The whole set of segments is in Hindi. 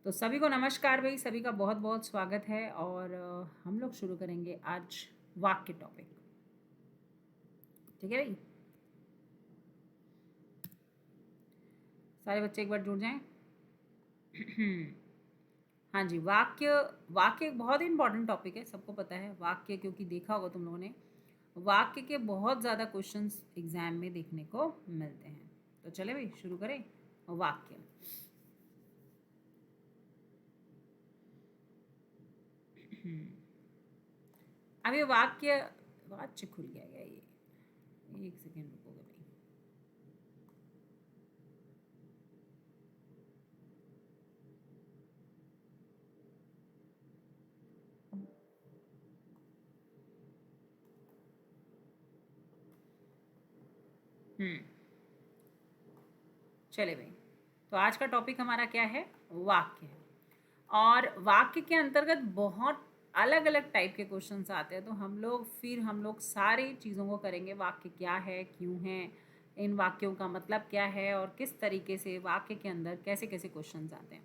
तो सभी को नमस्कार भाई, सभी का बहुत बहुत स्वागत है। और हम लोग शुरू करेंगे आज वाक्य टॉपिक। ठीक है भाई, सारे बच्चे एक बार जुड़ जाएं। हाँ जी, वाक्य वाक्य एक बहुत ही इंपॉर्टेंट टॉपिक है, सबको पता है वाक्य, क्योंकि देखा होगा तुम लोगों ने वाक्य के बहुत ज़्यादा क्वेश्चंस एग्जाम में देखने को मिलते हैं। तो चले भाई शुरू करें वाक्य। अब ये वाक्य खुल गया ये, एक सेकेंड रुकोगे भाई। हम्म चले भाई, तो आज का टॉपिक हमारा क्या है? वाक्य है। और वाक्य के अंतर्गत बहुत अलग अलग टाइप के क्वेश्चंस आते हैं। तो हम लोग सारी चीज़ों को करेंगे। वाक्य क्या है, क्यों है, इन वाक्यों का मतलब क्या है, और किस तरीके से वाक्य के अंदर कैसे कैसे क्वेश्चंस आते हैं।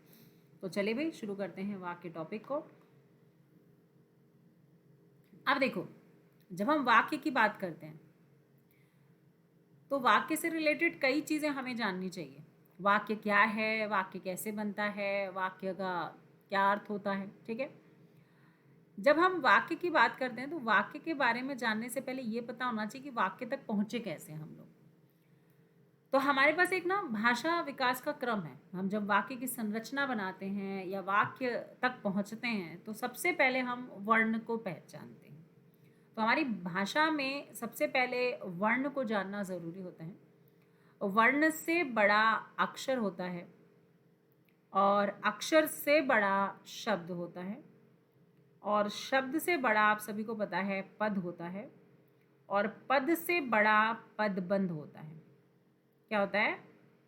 तो चलिए भाई शुरू करते हैं वाक्य टॉपिक को। अब देखो, जब हम वाक्य की बात करते हैं तो वाक्य से रिलेटेड कई चीज़ें हमें जाननी चाहिए। वाक्य क्या है, वाक्य कैसे बनता है, वाक्य का क्या अर्थ होता है। ठीक है, जब हम वाक्य की बात करते हैं तो वाक्य के बारे में जानने से पहले ये पता होना चाहिए कि वाक्य तक पहुंचे कैसे हम लोग। तो हमारे पास एक ना भाषा विकास का क्रम है। हम जब वाक्य की संरचना बनाते हैं या वाक्य तक पहुंचते हैं तो सबसे पहले हम वर्ण को पहचानते हैं। तो हमारी भाषा में सबसे पहले वर्ण को जानना ज़रूरी होता है। वर्ण से बड़ा अक्षर होता है और अक्षर से बड़ा शब्द होता है और शब्द से बड़ा आप सभी को पता है पद होता है और पद से बड़ा पदबंध होता है। क्या होता है?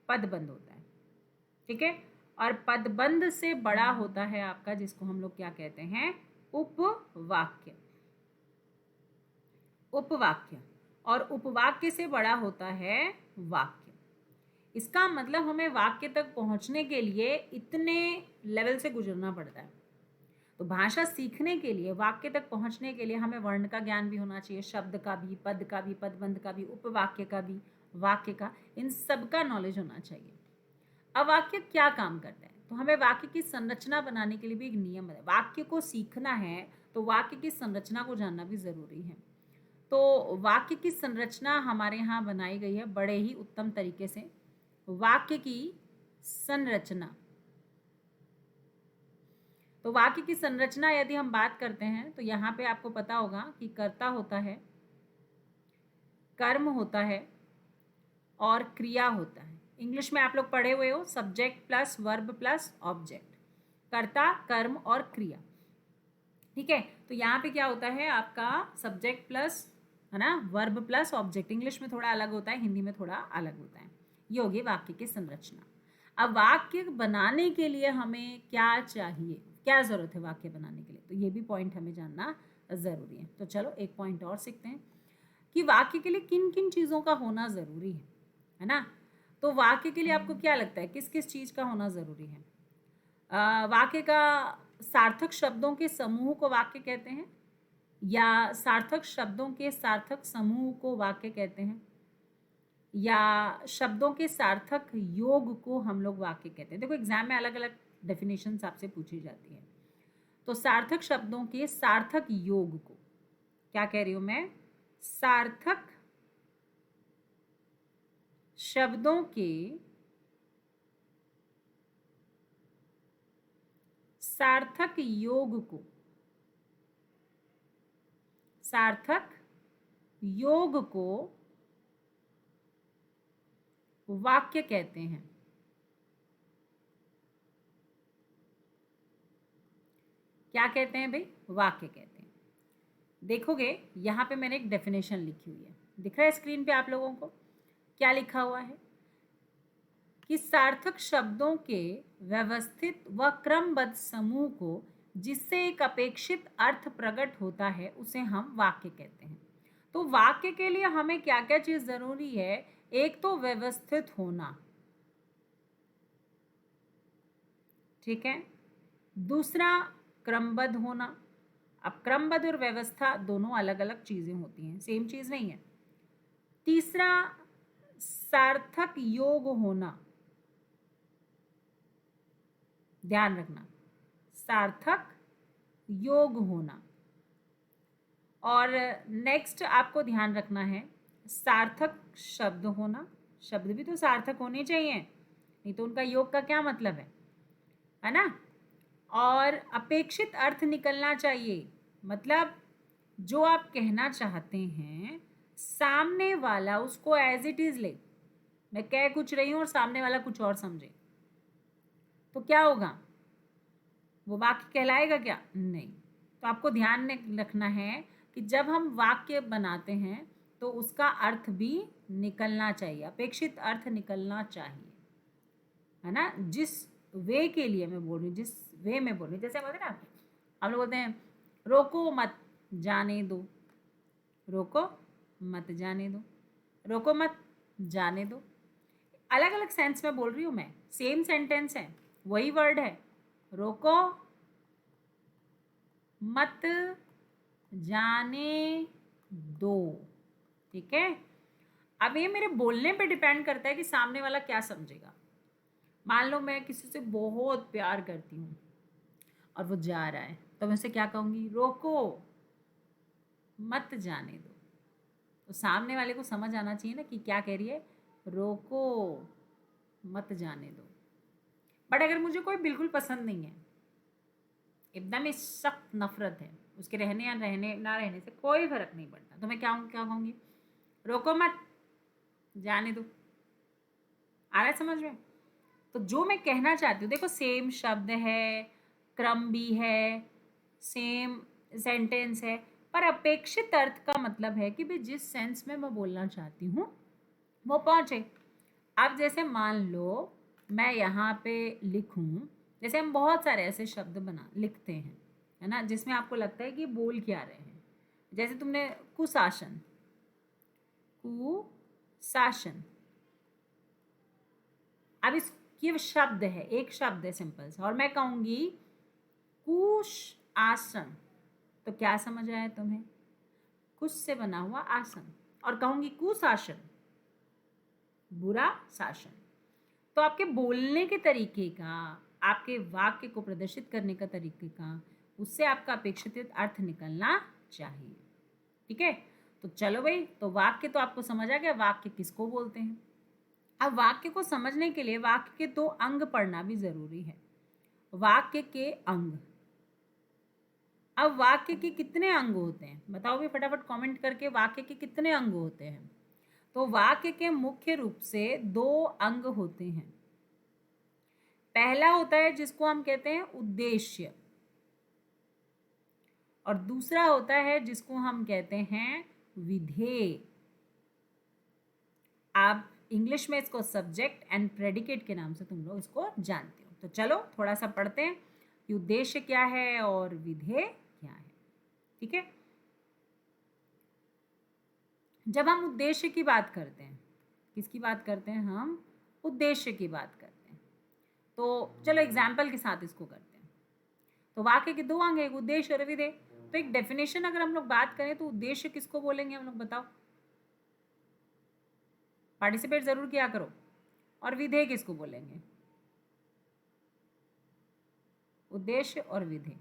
पदबंध होता है। ठीक है, और पदबंध से बड़ा होता है आपका, जिसको हम लोग क्या कहते हैं? उपवाक्य। उपवाक्य और उपवाक्य से बड़ा होता है वाक्य। इसका मतलब हमें वाक्य तक पहुंचने के लिए इतने लेवल से गुजरना पड़ता है। तो भाषा सीखने के लिए, वाक्य तक पहुंचने के लिए हमें वर्ण का ज्ञान भी होना चाहिए, शब्द का भी, पद का भी, पदबंध का भी, उपवाक्य का भी, वाक्य का, इन सब का नॉलेज होना चाहिए। अब वाक्य क्या काम करता है? तो हमें वाक्य की संरचना बनाने के लिए भी एक नियम है। वाक्य को सीखना है तो वाक्य की संरचना को जानना भी जरूरी है। तो वाक्य की संरचना हमारे यहाँ बनाई गई है बड़े ही उत्तम तरीके से। वाक्य की संरचना, तो वाक्य की संरचना यदि हम बात करते हैं तो यहाँ पे आपको पता होगा कि कर्ता होता है, कर्म होता है और क्रिया होता है। इंग्लिश में आप लोग पढ़े हुए हो, subject plus verb plus object, कर्ता, कर्म और क्रिया। ठीक है, तो यहाँ पे क्या होता है आपका? सब्जेक्ट प्लस, है ना, वर्ब प्लस ऑब्जेक्ट। इंग्लिश में थोड़ा अलग होता है, हिंदी में थोड़ा अलग होता है। ये होगी वाक्य की संरचना। अब वाक्य बनाने के लिए हमें क्या चाहिए, क्या जरूरत है वाक्य बनाने के लिए, तो ये भी पॉइंट हमें जानना जरूरी है। तो चलो एक पॉइंट और सीखते हैं कि वाक्य के लिए किन किन चीज़ों का होना ज़रूरी है ना। तो वाक्य के लिए आपको क्या लगता है किस किस चीज़ का होना ज़रूरी है? वाक्य का सार्थक शब्दों के समूह को वाक्य कहते हैं, या सार्थक शब्दों के सार्थक समूह को वाक्य कहते हैं, या शब्दों के सार्थक योग को हम लोग वाक्य कहते हैं। देखो एग्जाम में अलग अलग डेफिनेशन आपसे पूछी जाती है। तो सार्थक शब्दों के सार्थक योग को क्या कह रही हूं मैं? सार्थक शब्दों के सार्थक योग को, सार्थक योग को वाक्य कहते हैं। क्या कहते हैं भाई? वाक्य कहते हैं। देखोगे यहां पे मैंने एक डेफिनेशन लिखी हुई है, दिख रहा है स्क्रीन पे आप लोगों को? क्या लिखा हुआ है कि सार्थक शब्दों के व्यवस्थित व क्रमबद्ध समूह को जिससे एक अपेक्षित अर्थ प्रकट होता है उसे हम वाक्य कहते हैं। तो वाक्य के लिए हमें क्या क्या चीज जरूरी है? एक तो व्यवस्थित होना, ठीक है, दूसरा क्रमबद्ध होना। अब क्रमबद्ध और व्यवस्था दोनों अलग अलग चीजें होती हैं, सेम चीज नहीं है। तीसरा सार्थक योग होना, ध्यान रखना, सार्थक योग होना। और नेक्स्ट आपको ध्यान रखना है सार्थक शब्द होना। शब्द भी तो सार्थक होने चाहिए, नहीं तो उनका योग का क्या मतलब है ना। और अपेक्षित अर्थ निकलना चाहिए, मतलब जो आप कहना चाहते हैं सामने वाला उसको एज इट इज ले। मैं कह कुछ रही हूं और सामने वाला कुछ और समझे तो क्या होगा, वो वाक्य कहलाएगा क्या? नहीं। तो आपको ध्यान में रखना है कि जब हम वाक्य बनाते हैं तो उसका अर्थ भी निकलना चाहिए, अपेक्षित अर्थ निकलना चाहिए, है ना। जिस वे के लिए मैं बोल रही हूँ, जिस वे में बोल रही हूँ, जैसे बोलते हैं ना, हम लोग बोलते हैं रोको मत जाने दो, रोको मत जाने दो, रोको मत जाने दो। अलग अलग सेंस में बोल रही हूँ मैं, सेम सेंटेंस है, वही वर्ड है, रोको मत जाने दो, ठीक है। अब ये मेरे बोलने पे डिपेंड करता है कि सामने वाला क्या समझेगा। मान लो मैं किसी से बहुत प्यार करती हूँ और वो जा रहा है, तो मैं उसे क्या कहूँगी, रोको मत जाने दो। तो सामने वाले को समझ आना चाहिए ना कि क्या कह रही है, रोको मत जाने दो। बट अगर मुझे कोई बिल्कुल पसंद नहीं है, एकदम ही सख्त नफरत है, उसके रहने या रहने ना रहने से कोई फर्क नहीं पड़ता, तो मैं क्या कहूँगी, रोको मत जाने दो। आ रहा है समझ में? तो जो मैं कहना चाहती हूँ, देखो सेम शब्द है, क्रम भी है, सेम सेंटेंस है, पर अपेक्षित अर्थ का मतलब है कि भाई जिस सेंस में मैं बोलना चाहती हूँ वो पहुँचे। अब जैसे मान लो मैं यहाँ पे लिखूँ, जैसे हम बहुत सारे ऐसे शब्द लिखते हैं, है ना, जिसमें आपको लगता है कि बोल क्या रहे हैं। जैसे तुमने कुशासन, कुशासन, अब इस ये शब्द है, एक शब्द है सिंपल सा, और मैं कहूँगी कुश आसन, तो क्या समझ आया तुम्हें, कुश से बना हुआ आसन, और कहूँगी कुशासन, बुरा शासन। तो आपके बोलने के तरीके का, आपके वाक्य को प्रदर्शित करने का तरीके का, उससे आपका अपेक्षित अर्थ निकलना चाहिए, ठीक है। तो चलो भाई, तो वाक्य तो आपको समझ आ गया, वाक्य किसको बोलते हैं। अब वाक्य को समझने के लिए वाक्य के 2 अंग पढ़ना भी जरूरी है। वाक्य के अंग, अब वाक्य के कितने अंग होते हैं बताओ भी फटाफट कमेंट करके, वाक्य के कितने अंग होते हैं। तो वाक्य के मुख्य रूप से 2 अंग होते हैं। पहला होता है जिसको हम कहते हैं उद्देश्य, और दूसरा होता है जिसको हम कहते हैं विधेय। आप इंग्लिश में इसको सब्जेक्ट एंड प्रेडिकेट के नाम से तुम लोग इसको जानते हो। तो चलो थोड़ा सा पढ़ते हैं कि उद्देश्य क्या है और विधेय क्या है, ठीक है। जब हम उद्देश्य की बात करते हैं, किसकी बात करते हैं, हम उद्देश्य की बात करते हैं। तो चलो एग्जाम्पल के साथ इसको करते हैं। तो वाक्य के 2 अंग, एक उद्देश्य और विधेय। तो एक डेफिनेशन अगर हम लोग बात करें तो उद्देश्य किसको बोलेंगे हम लोग, बताओ, पार्टिसिपेट जरूर किया करो। और विधेय किसको बोलेंगे, उद्देश्य और विधेय।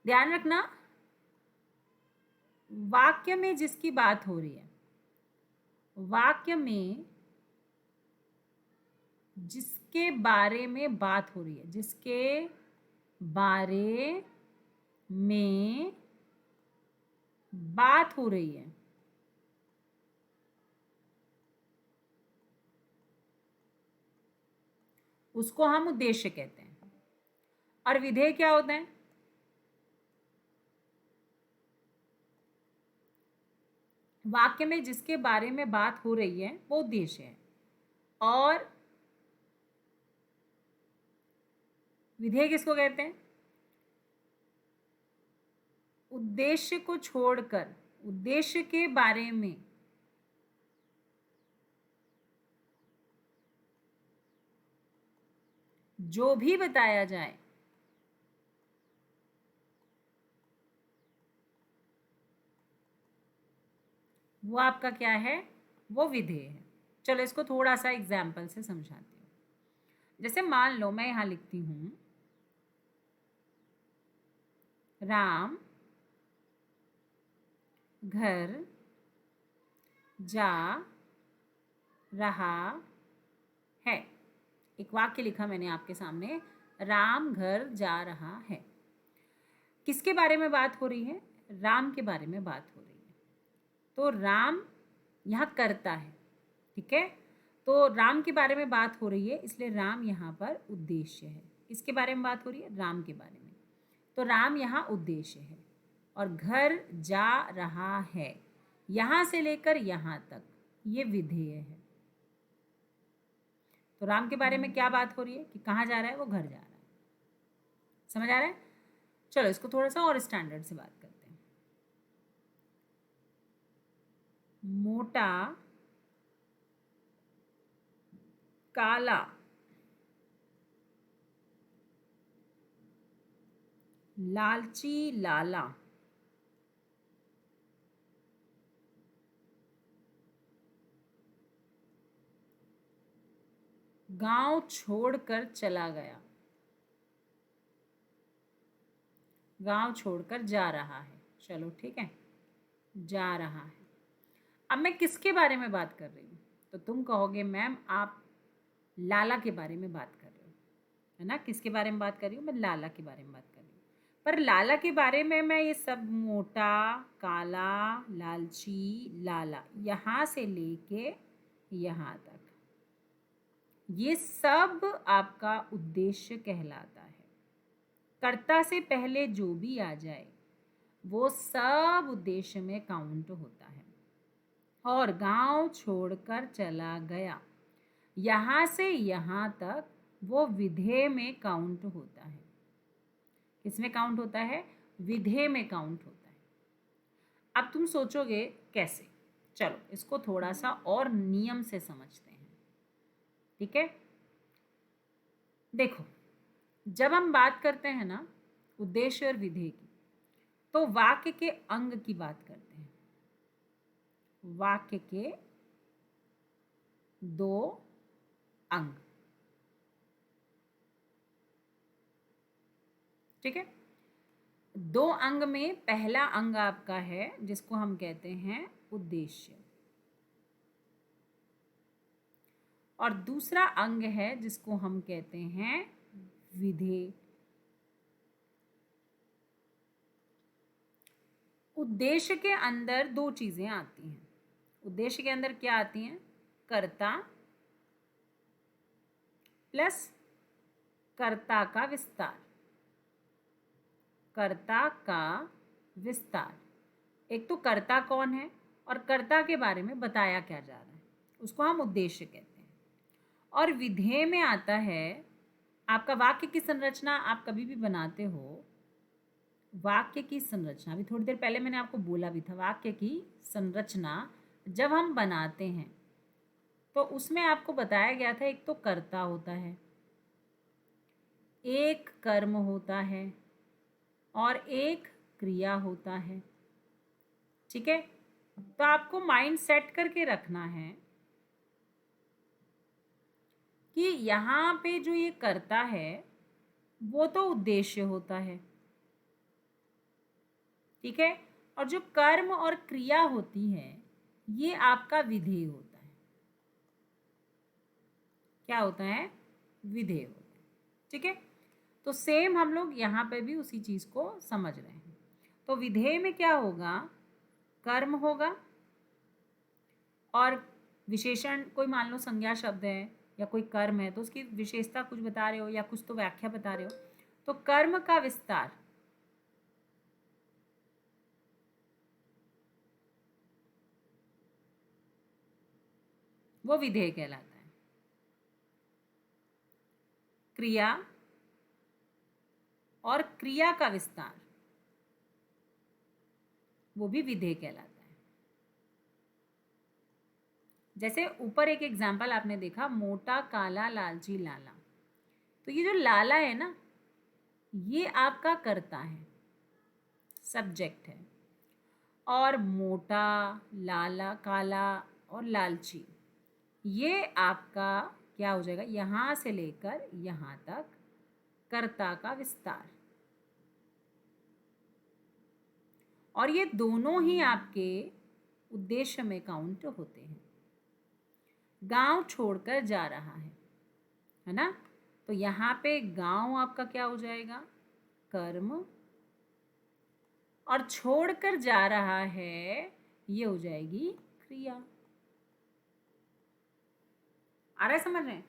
ध्यान रखना, वाक्य में जिसकी बात हो रही है, वाक्य में जिसके बारे में बात हो रही है, जिसके बारे में बात हो रही है, उसको हम उद्देश्य कहते हैं। और विधेय क्या होता है, वाक्य में जिसके बारे में बात हो रही है वो उद्देश्य है, और विधेय किसको कहते हैं, उद्देश्य को छोड़कर, उद्देश्य के बारे में जो भी बताया जाए वो आपका क्या है, वो विधेय है। चलो इसको थोड़ा सा एग्जाम्पल से समझाती हूँ। जैसे मान लो मैं यहाँ लिखती हूँ राम घर जा रहा है। एक वाक्य लिखा मैंने आपके सामने, राम घर जा रहा है। किसके बारे में बात हो रही है, राम के बारे में बात हो रही है। तो राम यहाँ करता है, ठीक है। तो राम के बारे में बात हो रही है, इसलिए राम यहाँ पर उद्देश्य है। किसके बारे में बात हो रही है, राम के बारे में। तो राम यहाँ उद्देश्य है। और घर जा रहा है, यहाँ से लेकर यहाँ तक ये विधेय है। तो राम के बारे में क्या बात हो रही है कि कहाँ जा रहा है, वो घर जा रहा है। समझ आ रहा है। चलो इसको थोड़ा सा और स्टैंडर्ड से बात करते हैं। मोटा काला लालची लाला गांव छोड़कर चला गया। गांव छोड़कर जा रहा है, चलो ठीक है, जा रहा है। अब मैं किसके बारे में बात कर रही हूँ, तो तुम कहोगे मैम आप लाला के बारे में बात कर रहे हो, है ना। किसके बारे में बात कर रही हूँ, मैं लाला के बारे में बात कर रही हूँ। पर लाला के बारे में मैं ये सब मोटा काला लालची लाला यहाँ से लेके यहाँ तक, ये सब आपका उद्देश्य कहलाता है। कर्ता से पहले जो भी आ जाए वो सब उद्देश्य में काउंट होता है। और गांव छोड़कर चला गया, यहाँ से यहाँ तक वो विधेय में काउंट होता है। किसमें काउंट होता है, विधेय में काउंट होता है। अब तुम सोचोगे कैसे, चलो इसको थोड़ा सा और नियम से समझते हैं, ठीक है। देखो जब हम बात करते हैं ना उद्देश्य और विधेय की, तो वाक्य के अंग की बात करते हैं। वाक्य के दो अंग, ठीक है। दो अंग में पहला अंग आपका है जिसको हम कहते हैं उद्देश्य, और दूसरा अंग है जिसको हम कहते हैं विधेय। उद्देश्य के अंदर दो चीजें आती हैं। उद्देश्य के अंदर क्या आती हैं, कर्ता प्लस कर्ता का विस्तार। कर्ता का विस्तार, एक तो कर्ता कौन है और कर्ता के बारे में बताया क्या जा रहा है, उसको हम उद्देश्य कहते हैं। और विधेय में आता है आपका वाक्य की संरचना। आप कभी भी बनाते हो वाक्य की संरचना, अभी थोड़ी देर पहले मैंने आपको बोला भी था, वाक्य की संरचना जब हम बनाते हैं तो उसमें आपको बताया गया था एक तो कर्ता होता है, एक कर्म होता है और एक क्रिया होता है, ठीक है। तो आपको माइंड सेट करके रखना है कि यहाँ पे जो ये कर्ता है वो तो उद्देश्य होता है, ठीक है। और जो कर्म और क्रिया होती है ये आपका विधेय होता है। क्या होता है, विधेय होता है, ठीक है। तो सेम हम लोग यहाँ पे भी उसी चीज को समझ रहे हैं। तो विधेय में क्या होगा, कर्म होगा और विशेषण, कोई मान लो संज्ञा शब्द है या कोई कर्म है तो उसकी विशेषता कुछ बता रहे हो या कुछ तो व्याख्या बता रहे हो, तो कर्म का विस्तार वो विधेय कहलाता है। क्रिया और क्रिया का विस्तार वो भी विधेय कहलाता है। जैसे ऊपर एक एग्जाम्पल आपने देखा, मोटा काला लालची लाला, तो ये जो लाला है ना, ये आपका कर्ता है, सब्जेक्ट है। और मोटा, लाला, काला और लालची, ये आपका क्या हो जाएगा, यहाँ से लेकर यहाँ तक कर्ता का विस्तार। और ये दोनों ही आपके उद्देश्य में काउंट होते हैं। गांव छोड़कर जा रहा है ना, तो यहाँ पे गांव आपका क्या हो जाएगा, कर्म, और छोड़कर जा रहा है ये हो जाएगी क्रिया। आ रहा है समझ में?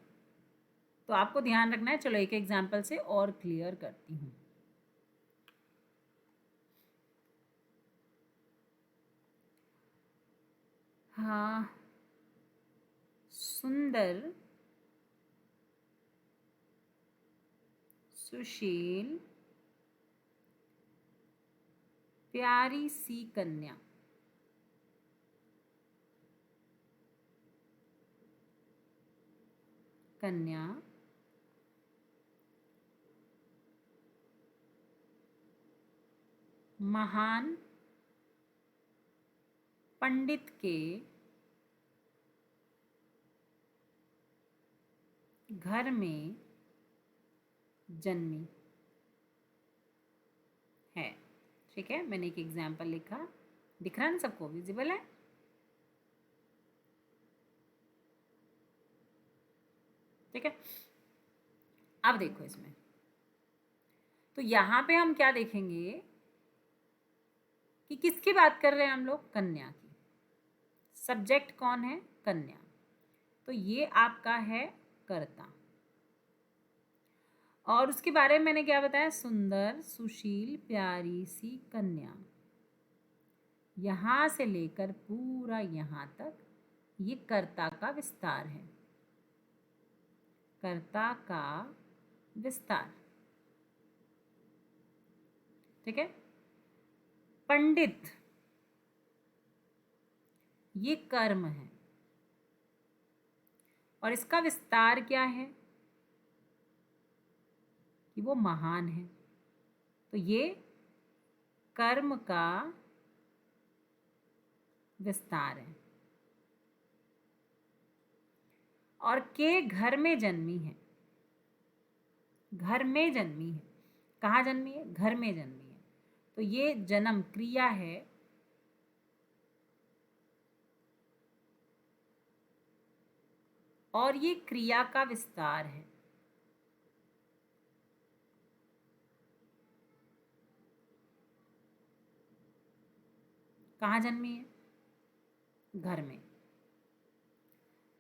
तो आपको ध्यान रखना है। चलो एक एग्जाम्पल से और क्लियर करती हूँ। हाँ, सुंदर, सुशील, प्यारी सी कन्या, कन्या महान पंडित के घर में जन्मी है। ठीक है, मैंने एक एग्जाम्पल लिखा, दिख रहा है ना सबको, विजिबल है? ठीक है, अब देखो इसमें, तो यहाँ पे हम क्या देखेंगे कि किसकी बात कर रहे हैं हम लोग, कन्या की। सब्जेक्ट कौन है, कन्या, तो ये आपका है कर्ता। और उसके बारे में मैंने क्या बताया, सुंदर, सुशील, प्यारी सी कन्या, यहां से लेकर पूरा यहां तक ये कर्ता का विस्तार है, कर्ता का विस्तार। ठीक है, पंडित, ये कर्म है, और इसका विस्तार क्या है कि वो महान है, तो ये कर्म का विस्तार है। और के घर में जन्मी है, घर में जन्मी है, कहाँ जन्मी है, घर में जन्मी है, तो ये जन्म क्रिया है, और ये क्रिया का विस्तार है। कहाँ जन्मी है, घर में।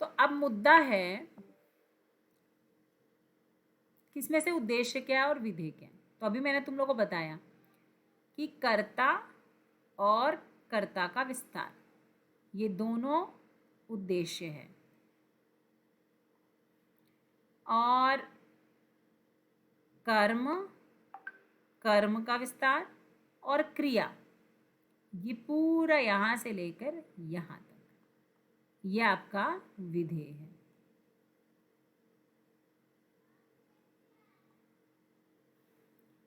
तो अब मुद्दा है किसमें से उद्देश्य क्या है और विधेय क्या है। तो अभी मैंने तुम लोगों को बताया कि कर्ता और कर्ता का विस्तार, ये दोनों उद्देश्य है। और कर्म, कर्म का विस्तार, और क्रिया, ये पूरा यहां से लेकर यहां तक, ये आपका विधेय है।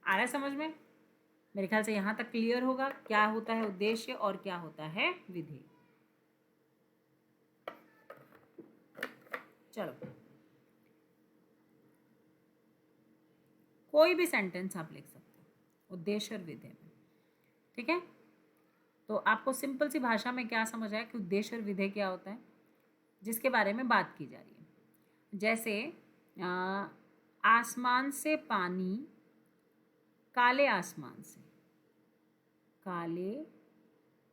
आ रहा है समझ में? मेरे ख्याल से यहां तक क्लियर होगा क्या होता है उद्देश्य और क्या होता है विधेय। चलो, कोई भी सेंटेंस आप लिख सकते हो उद्देश्य और विधेय में। ठीक है, तो आपको सिंपल सी भाषा में क्या समझ आया कि उद्देश्य और विधेय क्या होता है, जिसके बारे में बात की जा रही है। जैसे आसमान से पानी, काले आसमान से, काले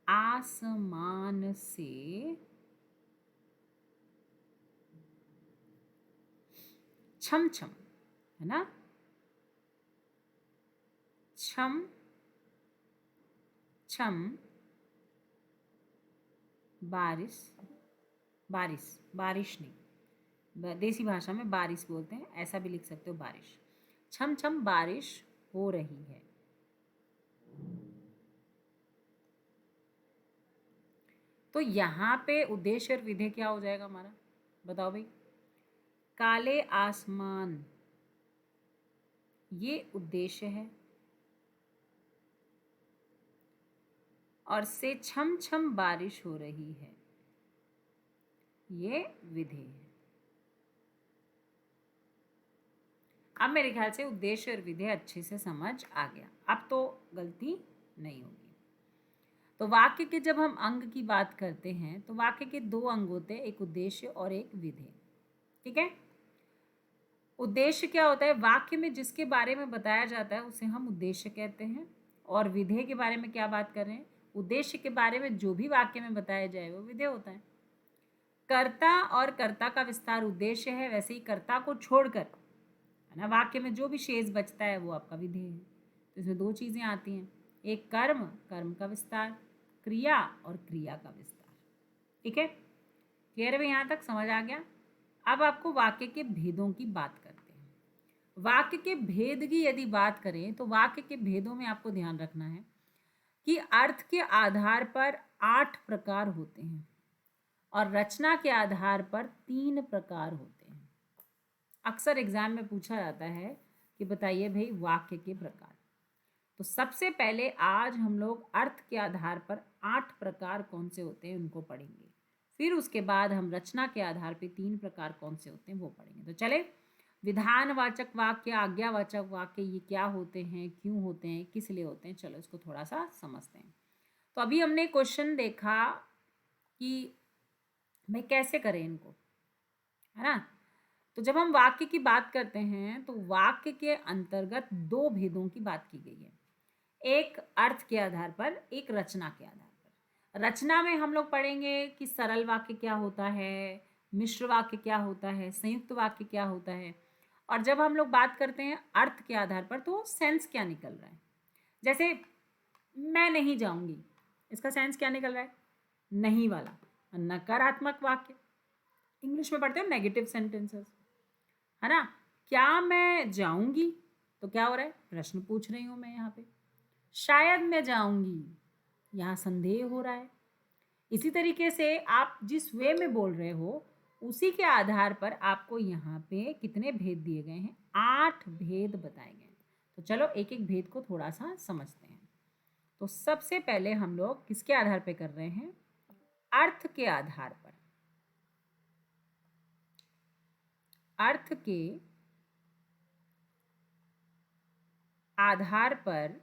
आसमान से छम छम, है ना, छम छम बारिश, बारिश, बारिश नहीं, देसी भाषा में बारिश बोलते हैं, ऐसा भी लिख सकते हो बारिश, छम छम बारिश हो रही है। तो यहाँ पे उद्देश्य और विधेय क्या हो जाएगा हमारा, बताओ भाई। काले आसमान ये उद्देश्य है, और से छम छम बारिश हो रही है, ये विधेय है। अब मेरे ख्याल से उद्देश्य और विधेय अच्छे से समझ आ गया, अब तो गलती नहीं होगी। तो वाक्य के जब हम अंग की बात करते हैं तो वाक्य के दो अंग होते हैं, एक उद्देश्य और एक विधेय। ठीक है। उद्देश्य क्या होता है? वाक्य में जिसके बारे में बताया जाता है उसे हम उद्देश्य कहते हैं। और विधेय के बारे में क्या बात कर रहे हैं? उद्देश्य के बारे में जो भी वाक्य में बताया जाए वो विधेय होता है। कर्ता और कर्ता का विस्तार उद्देश्य है, वैसे ही कर्ता को छोड़कर, है ना, वाक्य में जो भी शेष बचता है वो आपका विधेय है। तो इसमें दो चीजें आती हैं, एक कर्म, कर्म का विस्तार, क्रिया और क्रिया का विस्तार। ठीक है, क्लियर है? यहाँ तक समझ आ गया। अब आपको वाक्य के भेदों की बात करते हैं। वाक्य के भेद की यदि बात करें तो वाक्य के भेदों में आपको ध्यान रखना है कि अर्थ के आधार पर 8 प्रकार होते हैं और रचना के आधार पर 3 प्रकार होते हैं। अक्सर एग्जाम में पूछा जाता है कि बताइए भाई वाक्य के प्रकार। तो सबसे पहले आज हम लोग अर्थ के आधार पर 8 प्रकार कौन से होते हैं उनको पढ़ेंगे, फिर उसके बाद हम रचना के आधार पर 3 प्रकार कौन से होते हैं वो पढ़ेंगे। तो चले, विधानवाचक वाक्य, आज्ञावाचक वाक्य, ये क्या होते हैं, क्यों होते हैं, किस लिए होते हैं, चलो इसको थोड़ा सा समझते हैं। तो अभी हमने क्वेश्चन देखा कि मैं कैसे करें इनको, है ना। तो जब हम वाक्य की बात करते हैं तो वाक्य के अंतर्गत 2 भेदों की बात की गई है, एक अर्थ के आधार पर, एक रचना के आधार पर। रचना में हम लोग पढ़ेंगे कि सरल वाक्य क्या होता है, मिश्र वाक्य क्या होता है, संयुक्त वाक्य क्या होता है। और जब हम लोग बात करते हैं अर्थ के आधार पर तो सेंस क्या निकल रहा है। जैसे मैं नहीं जाऊंगी, इसका सेंस क्या निकल रहा है? नहीं वाला, नकारात्मक वाक्य। इंग्लिश में पढ़ते हैं नेगेटिव सेंटेंसेस, है ना। क्या मैं जाऊंगी, तो क्या हो रहा है? प्रश्न पूछ रही हूं मैं यहाँ पे। शायद मैं जाऊंगी, यहाँ संदेह हो रहा है। इसी तरीके से आप जिस वे में बोल रहे हो उसी के आधार पर आपको यहाँ पे कितने भेद दिए गए हैं? 8 भेद बताए गए हैं। तो चलो एक एक भेद को थोड़ा सा समझते हैं। तो सबसे पहले हम लोग किसके आधार पे कर रहे हैं? अर्थ के आधार पर। अर्थ के आधार पर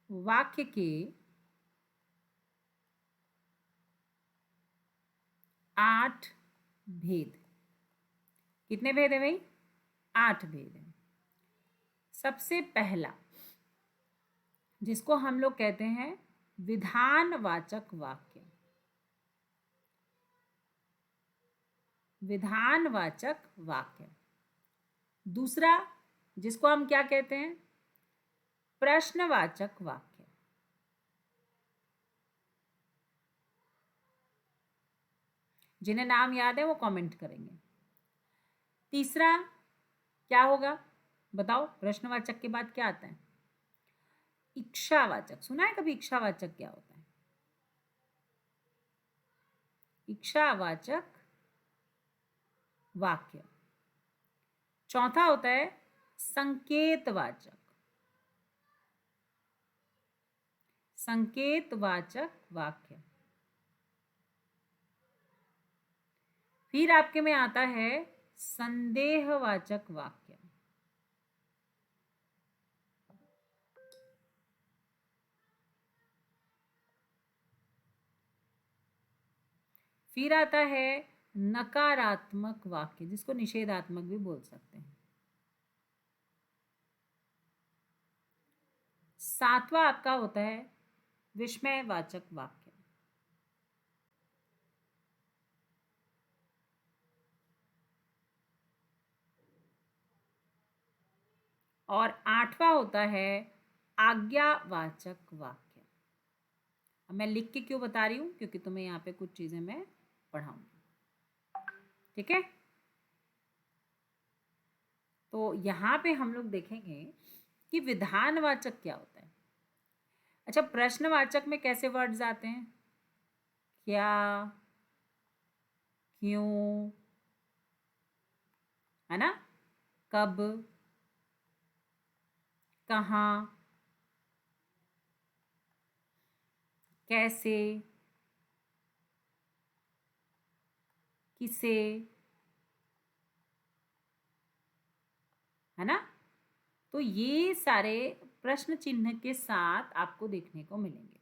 वाक्य के 8 भेद। कितने भेद है भाई? 8 भेद है। सबसे पहला जिसको हम लोग कहते हैं विधानवाचक वाक्य। विधानवाचक वाक्य। दूसरा जिसको हम क्या कहते हैं? प्रश्नवाचक वाक्य। जिन्हें नाम याद है वो कमेंट करेंगे। तीसरा क्या होगा बताओ? प्रश्नवाचक के बाद क्या आता है? इच्छावाचक। सुना है कभी इच्छावाचक क्या होता है? इच्छावाचक वाक्य। चौथा होता है संकेतवाचक। संकेतवाचक वाक्य। फिर आपके में आता है संदेहवाचक वाक्य। फिर आता है नकारात्मक वाक्य, जिसको निषेधात्मक भी बोल सकते हैं। सातवां आपका होता है विस्मयवाचक वाक्य। और आठवां होता है आज्ञावाचक वाक्य। अब मैं लिख के क्यों बता रही हूं? क्योंकि तुम्हें यहाँ पे कुछ चीजें मैं पढ़ाऊंगी। ठीक है, तो यहाँ पे हम लोग देखेंगे कि विधानवाचक क्या होता है। अच्छा, प्रश्नवाचक में कैसे वर्ड्स आते हैं? क्या, क्यों, है ना। कब, कहाँ, कैसे, किसे, है ना। तो ये सारे प्रश्न चिन्ह के साथ आपको देखने को मिलेंगे।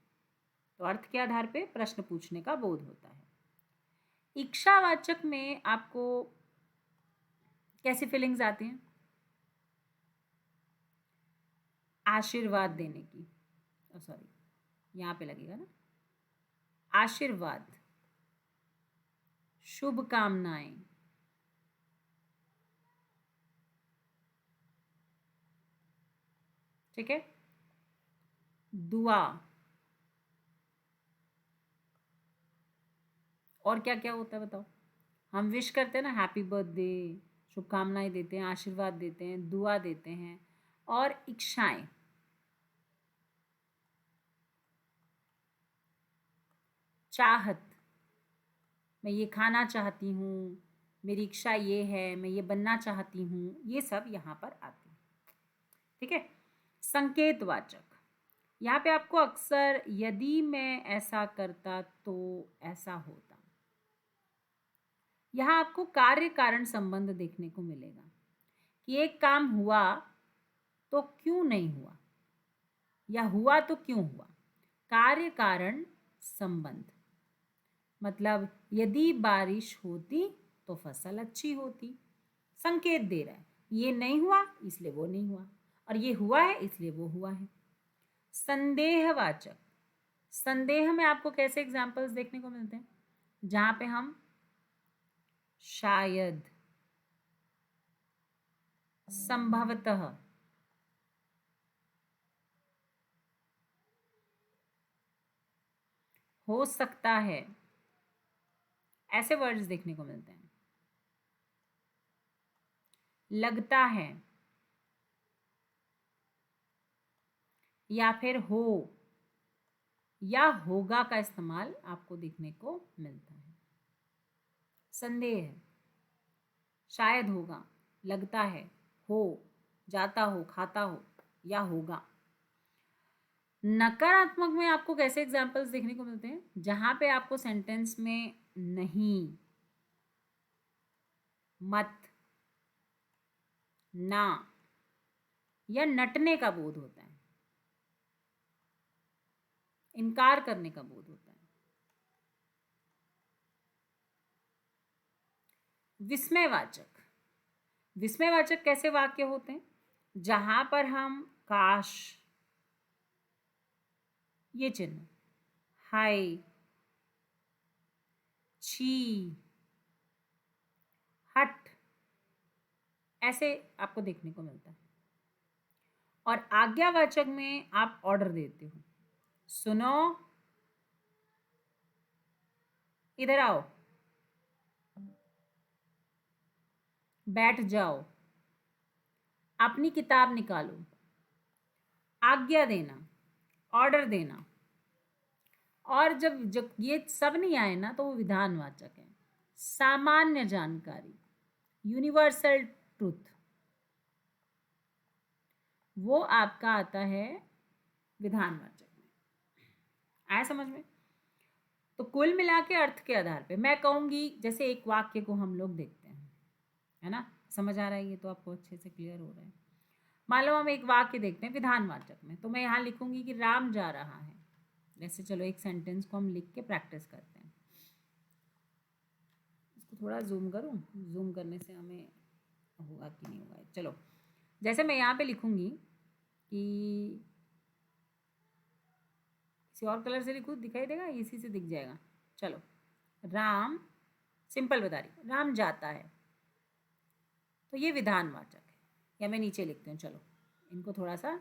तो अर्थ के आधार पे प्रश्न पूछने का बोध होता है। इच्छावाचक में आपको कैसी फीलिंग्स आती हैं? आशीर्वाद देने की, सॉरी यहाँ पे लगेगा ना, आशीर्वाद, शुभकामनाएं, ठीक है, दुआ, और क्या क्या होता है बताओ? हम विश करते हैं ना, हैप्पी बर्थडे, शुभकामनाएं देते हैं, आशीर्वाद देते हैं, दुआ देते हैं, और इच्छाएं, चाहत, मैं ये खाना चाहती हूँ, मेरी इच्छा ये है, मैं ये बनना चाहती हूँ, ये सब यहाँ पर आते हैं, ठीक है। संकेतवाचक, यहाँ पे आपको अक्सर यदि मैं ऐसा करता तो ऐसा होता, यहाँ आपको कार्य कारण संबंध देखने को मिलेगा कि एक काम हुआ तो क्यों नहीं हुआ, या हुआ तो क्यों हुआ। कार्य कारण संबंध मतलब यदि बारिश होती तो फसल अच्छी होती, संकेत दे रहा है ये नहीं हुआ इसलिए वो नहीं हुआ, और ये हुआ है इसलिए वो हुआ है। संदेहवाचक, संदेह में आपको कैसे एग्जाम्पल्स देखने को मिलते हैं? जहां पे हम शायद, संभवतः, हो सकता है, ऐसे वर्ड्स देखने को मिलते हैं। लगता है, या फिर हो या होगा का इस्तेमाल आपको देखने को मिलता है। संदेह, शायद होगा, लगता है, हो, जाता हो, खाता हो, या होगा। नकारात्मक में आपको कैसे एग्जाम्पल्स देखने को मिलते हैं? जहां पे आपको सेंटेंस में नहीं, मत, ना या नटने का बोध होता है, इनकार करने का बोध होता है। विस्मयवाचक, विस्मयवाचक कैसे वाक्य होते हैं? जहां पर हम काश, ये चिन्ह, हाय, छी, हट, ऐसे आपको देखने को मिलता है। और आज्ञावाचक में आप ऑर्डर देते हो, सुनो, इधर आओ, बैठ जाओ, अपनी किताब निकालो, आज्ञा देना, ऑर्डर देना। और जब जब ये सब नहीं आए ना तो वो विधानवाचक है। सामान्य जानकारी, यूनिवर्सल ट्रूथ, वो आपका आता है विधानवाचक में। आया समझ में? तो कुल मिला के अर्थ के आधार पे मैं कहूंगी, जैसे एक वाक्य को हम लोग देखते हैं, है ना, समझ आ रहा है? ये तो आपको अच्छे से क्लियर हो रहा है। मान लो हम एक वाक्य देखते हैं विधानवाचक में, तो मैं यहाँ लिखूंगी कि राम जा रहा है। जैसे चलो एक सेंटेंस को हम लिख के प्रैक्टिस करते हैं। इसको थोड़ा जूम करूँ, जूम करने से हमें होगा कि नहीं होगा। चलो, जैसे मैं यहाँ पे लिखूंगी कि किसी और कलर से लिखूँ, दिखाई देगा? इसी से दिख जाएगा। चलो, राम, सिंपल बता रही, राम जाता है, तो ये विधानवाचक है। या मैं नीचे लिखती हूँ, चलो इनको थोड़ा सा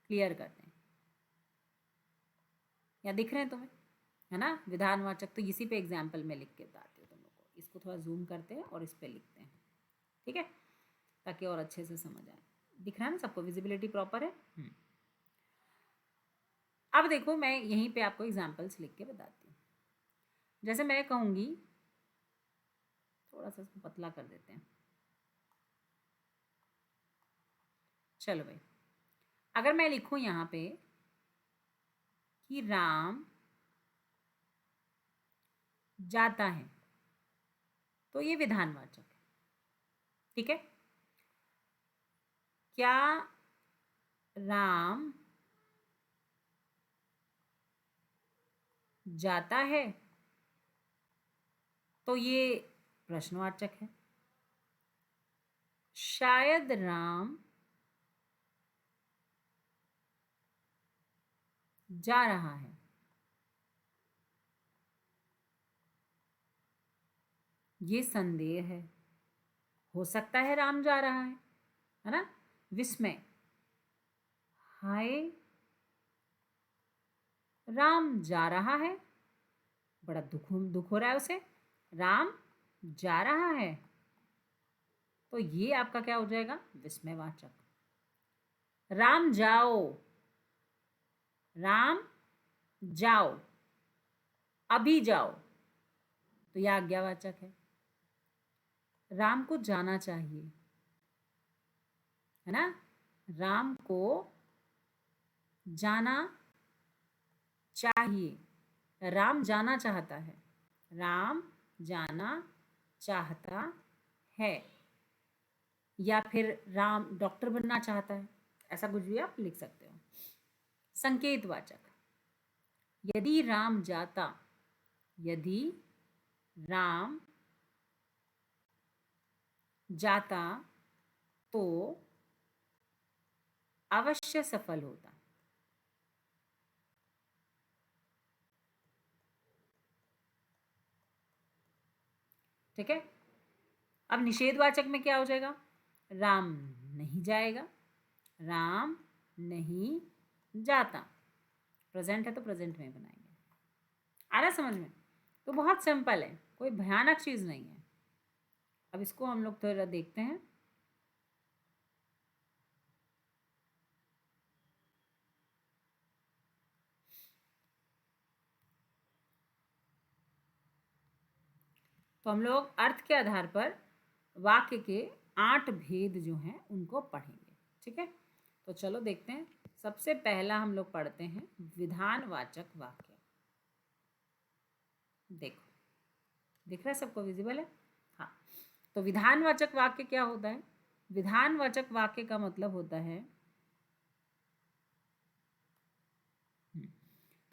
क्लियर करते हैं। या दिख रहे हैं तुम्हें, है ना? विधानवाचक तो इसी पे एग्जाम्पल में लिख के बताती हूँ तुम लोग को। इसको थोड़ा जूम करते हैं और इस पर लिखते हैं, ठीक है, ताकि और अच्छे से समझ आए। दिख रहा है ना सबको? विजिबिलिटी प्रॉपर है। अब देखो, मैं यहीं पे आपको एग्जाम्पल्स लिख के बताती हूँ। जैसे मैं कहूँगी, थोड़ा सा इसको पतला कर देते हैं, चलो भाई, अगर मैं लिखूं यहाँ पे कि राम जाता है, तो ये विधानवाचक है। ठीक है, क्या राम जाता है, तो ये प्रश्नवाचक है। शायद राम जा रहा है, ये संदेह है। हो सकता है राम जा रहा है ना। विस्मय, हाय राम जा रहा है, बड़ा दुख हो रहा है उसे, राम जा रहा है, तो ये आपका क्या हो जाएगा, विस्मयवाचक। राम जाओ, राम जाओ, अभी जाओ, तो यह आज्ञावाचक है। राम को जाना चाहिए, है ना, राम को जाना चाहिए। राम जाना चाहता है, राम जाना चाहता है, या फिर राम डॉक्टर बनना चाहता है, ऐसा कुछ भी आप लिख सकते हो। संकेतवाचक, यदि राम जाता, यदि राम जाता तो अवश्य सफल होता। ठीक है, अब निषेधवाचक में क्या हो जाएगा, राम नहीं जाएगा, राम नहीं जाता। प्रेजेंट है तो प्रेजेंट में बनाएंगे। आ रहा समझ में? तो बहुत सिंपल है, कोई भयानक चीज़ नहीं है। अब इसको हम लोग थोड़ा देखते हैं। तो हम लोग अर्थ के आधार पर वाक्य के 8 भेद जो हैं उनको पढ़ेंगे। ठीक है, तो चलो देखते हैं। सबसे पहला हम लोग पढ़ते हैं विधानवाचक वाक्य। देखो, दिख रहा है सबको, विजिबल है? हाँ, तो विधानवाचक वाक्य क्या होता है? विधानवाचक वाक्य का मतलब होता है,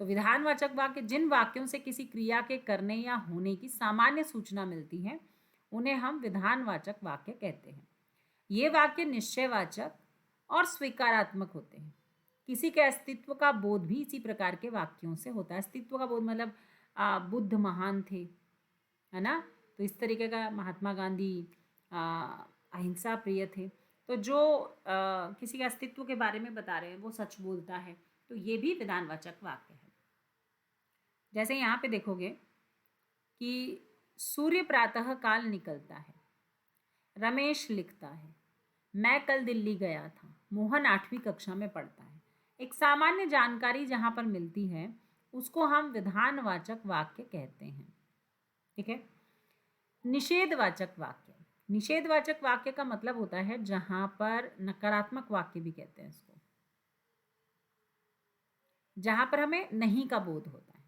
तो विधानवाचक वाक्य जिन वाक्यों से किसी क्रिया के करने या होने की सामान्य सूचना मिलती है उन्हें हम विधानवाचक वाक्य कहते हैं। ये वाक्य निश्चयवाचक और स्वीकारात्मक होते हैं। किसी के अस्तित्व का बोध भी इसी प्रकार के वाक्यों से होता है। अस्तित्व का बोध मतलब बुद्ध महान थे, है ना, तो इस तरीके का। महात्मा गांधी अहिंसा प्रिय थे, तो जो किसी के अस्तित्व के बारे में बता रहे हैं वो सच बोलता है, तो ये भी विधानवाचक वाक्य है। जैसे यहाँ पे देखोगे कि सूर्य प्रातः काल निकलता है, रमेश लिखता है, मैं कल दिल्ली गया था, मोहन 8वीं कक्षा में पढ़ता है। एक सामान्य जानकारी जहाँ पर मिलती है उसको हम विधानवाचक वाक्य कहते हैं। ठीक है, निषेधवाचक वाक्य। निषेधवाचक वाक्य का मतलब होता है जहाँ पर नकारात्मक वाक्य भी कहते हैं इसको, जहाँ पर हमें नहीं का बोध होता है।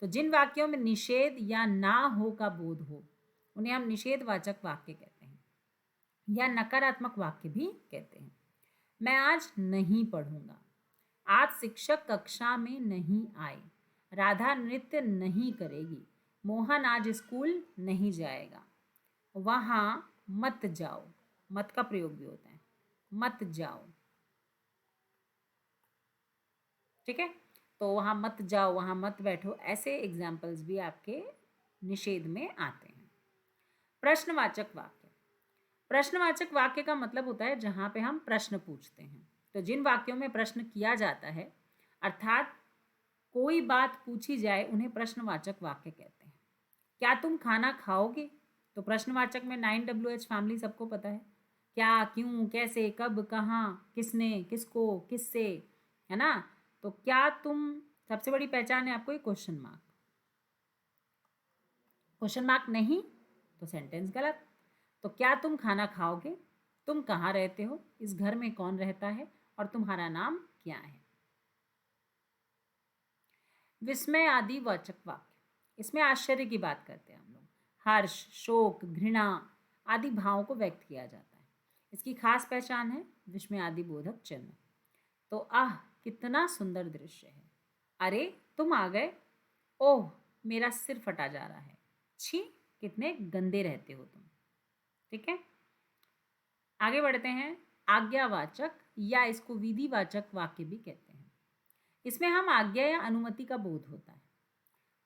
तो जिन वाक्यों में निषेध या ना हो का बोध हो उन्हें हम निषेधवाचक वाक्य कहते हैं, या नकारात्मक वाक्य भी कहते हैं। मैं आज नहीं पढ़ूंगा, आज शिक्षक कक्षा में नहीं आए, राधा नृत्य नहीं करेगी, मोहन आज स्कूल नहीं जाएगा, वहां मत जाओ। मत का प्रयोग भी होता है, मत जाओ। ठीक है, तो वहां मत जाओ, वहां मत बैठो, ऐसे एग्जाम्पल्स भी आपके निषेध में आते हैं। प्रश्नवाचक वाक्य। प्रश्नवाचक वाक्य का मतलब होता है जहां पे हम प्रश्न पूछते हैं। तो जिन वाक्यों में प्रश्न किया जाता है, अर्थात कोई बात पूछी जाए, उन्हें प्रश्नवाचक वाक्य कहते हैं। क्या तुम खाना खाओगे? तो प्रश्नवाचक में 9WH फैमिली सबको पता है। क्या, क्यों, कैसे, कब, कहाँ, किसने, किसको, किससे, है ना। तो क्या तुम, सबसे बड़ी पहचान है आपको ये क्वेश्चन मार्क। क्वेश्चन मार्क नहीं तो सेंटेंस गलत। तो क्या तुम खाना खाओगे? तुम कहाँ रहते हो, इस घर में कौन रहता है और तुम्हारा नाम क्या है। विस्मय आदि वाचक वाक्य, इसमें आश्चर्य की बात करते हैं हम लोग। हर्ष, शोक, घृणा आदि भावों को व्यक्त किया जाता है। इसकी खास पहचान है विस्मय आदि बोधक चिन्ह। तो आह कितना सुंदर दृश्य है, अरे तुम आ गए, ओह मेरा सिर फटा जा रहा है, छी कितने गंदे रहते हो तुम। ठीक है, आगे बढ़ते हैं। आज्ञावाचक या इसको विधिवाचक वाक्य भी कहते हैं। इसमें हम आज्ञा या अनुमति का बोध होता है।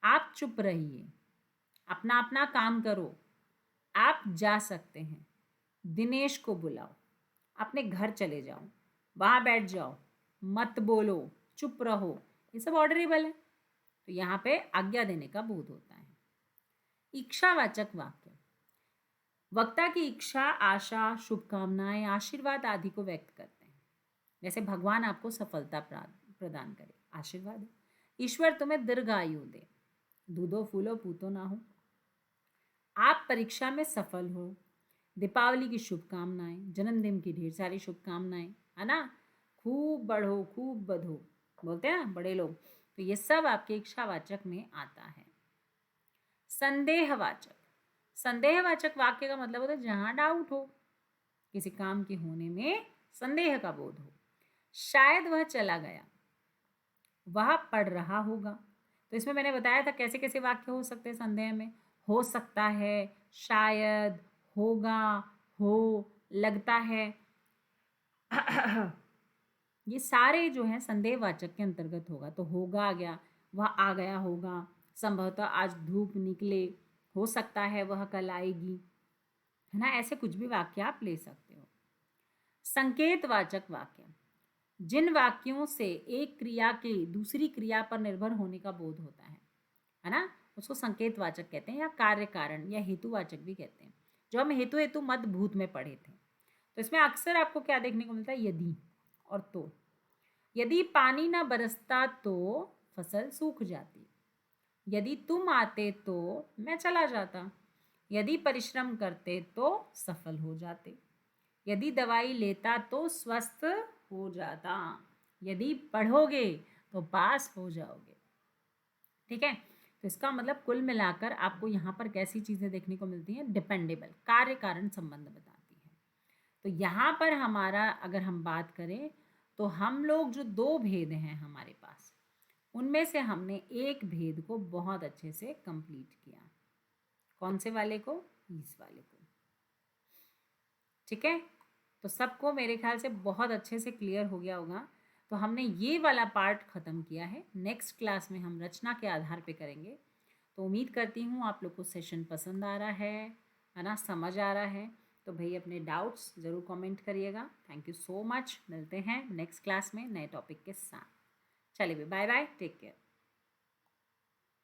आप चुप रहिए, अपना अपना काम करो, आप जा सकते हैं, दिनेश को बुलाओ, अपने घर चले जाओ, वहां बैठ जाओ, मत बोलो, चुप रहो, ये सब ऑर्डरेबल है। तो यहाँ पे आज्ञा देने का बोध होता है। इच्छावाचक वाक्य, वक्ता की इच्छा, आशा, शुभकामनाएं, आशीर्वाद आदि को व्यक्त करते हैं। जैसे भगवान आपको सफलता प्रदान करे, आशीर्वाद है। ईश्वर तुम्हें दीर्घायु दे, दूधो फूलो पूतो ना हो, आप परीक्षा में सफल हो, दीपावली की शुभकामनाएं, जन्मदिन की ढेर सारी शुभकामनाएं, है ना, खूब बढ़ो खूब बधो, बोलते हैं ना बड़े लोग। तो ये सब आपके इच्छावाचक में आता है। संदेहवाचक, संदेहवाचक वाक्य का मतलब होता है जहां डाउट हो, किसी काम के होने में संदेह का बोध हो। शायद वह चला गया, वह पढ़ रहा होगा। तो इसमें मैंने बताया था कैसे कैसे वाक्य हो सकते हैं संदेह में। हो सकता है, शायद, होगा, हो, लगता है ये सारे जो हैं संदेहवाचक के अंतर्गत होगा। तो होगा आ गया, वह आ गया होगा, संभवतः आज धूप निकले, हो सकता है वह कल आएगी, है ना। ऐसे कुछ भी वाक्य आप ले सकते हो। संकेतवाचक वाक्य, जिन वाक्यों से एक क्रिया के दूसरी क्रिया पर निर्भर होने का बोध होता है ना, उसको संकेतवाचक कहते हैं, या कार्य कारण या हेतुवाचक भी कहते हैं, जो हम हेतु हेतु मत भूत में पढ़े थे। तो इसमें अक्सर आपको क्या देखने को मिलता है, यदि और तो। यदि पानी ना बरसता तो फसल सूख जाती, यदि तुम आते तो मैं चला जाता, यदि परिश्रम करते तो सफल हो जाते, यदि दवाई लेता तो स्वस्थ हो जाता, यदि पढ़ोगे तो पास हो जाओगे। ठीक है, तो इसका मतलब कुल मिलाकर आपको यहाँ पर कैसी चीज़ें देखने को मिलती हैं, डिपेंडेबल, कार्य कारण संबंध बताती है। तो यहाँ पर हमारा अगर हम बात करें तो हम लोग जो दो भेद हैं हमारे पास, उनमें से हमने एक भेद को बहुत अच्छे से कंप्लीट किया। कौन से वाले को, इस वाले को। ठीक है, तो सबको मेरे ख्याल से बहुत अच्छे से क्लियर हो गया होगा। तो हमने ये वाला पार्ट ख़त्म किया है। नेक्स्ट क्लास में हम रचना के आधार पे करेंगे। तो उम्मीद करती हूँ आप लोग को सेशन पसंद आ रहा है ना, समझ आ रहा है। तो भाई अपने डाउट्स ज़रूर कमेंट करिएगा। थैंक यू सो मच, मिलते हैं नेक्स्ट क्लास में नए टॉपिक के साथ। चलिए बाय बाय, टेक केयर।